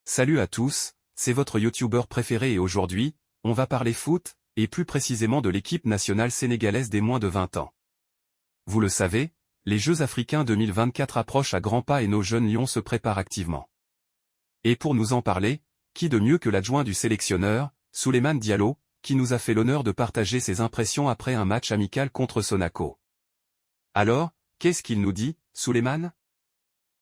Salut à tous, c'est votre youtubeur préféré et aujourd'hui, on va parler foot, et plus précisément de l'équipe nationale sénégalaise des moins de 20 ans. Vous le savez, les Jeux africains 2024 approchent à grands pas et nos jeunes lions se préparent activement. Et pour nous en parler, qui de mieux que l'adjoint du sélectionneur, Souleymane Diallo, qui nous a fait l'honneur de partager ses impressions après un match amical contre Sonacos. Alors, qu'est-ce qu'il nous dit, Souleymane?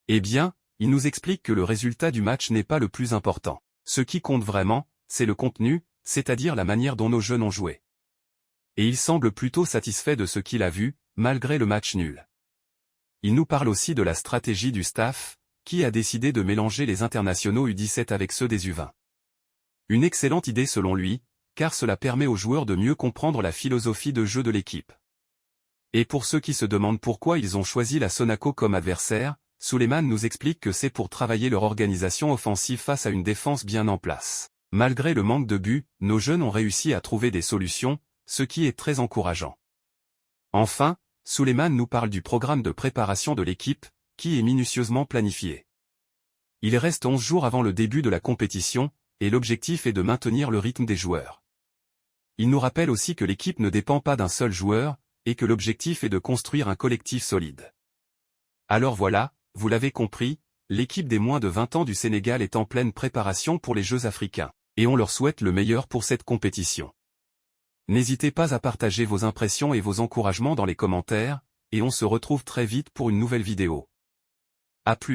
Eh bien, il nous explique que le résultat du match n'est pas le plus important. Ce qui compte vraiment, c'est le contenu, c'est-à-dire la manière dont nos jeunes ont joué. Et il semble plutôt satisfait de ce qu'il a vu, malgré le match nul. Il nous parle aussi de la stratégie du staff, qui a décidé de mélanger les internationaux U17 avec ceux des U20. Une excellente idée selon lui, car cela permet aux joueurs de mieux comprendre la philosophie de jeu de l'équipe. Et pour ceux qui se demandent pourquoi ils ont choisi la Sonacos comme adversaire, Souleymane nous explique que c'est pour travailler leur organisation offensive face à une défense bien en place. Malgré le manque de buts, nos jeunes ont réussi à trouver des solutions, ce qui est très encourageant. Enfin, Souleymane nous parle du programme de préparation de l'équipe, qui est minutieusement planifié. Il reste 11 jours avant le début de la compétition, et l'objectif est de maintenir le rythme des joueurs. Il nous rappelle aussi que l'équipe ne dépend pas d'un seul joueur, et que l'objectif est de construire un collectif solide. Alors voilà, vous l'avez compris, l'équipe des moins de 20 ans du Sénégal est en pleine préparation pour les Jeux africains, et on leur souhaite le meilleur pour cette compétition. N'hésitez pas à partager vos impressions et vos encouragements dans les commentaires, et on se retrouve très vite pour une nouvelle vidéo. À plus.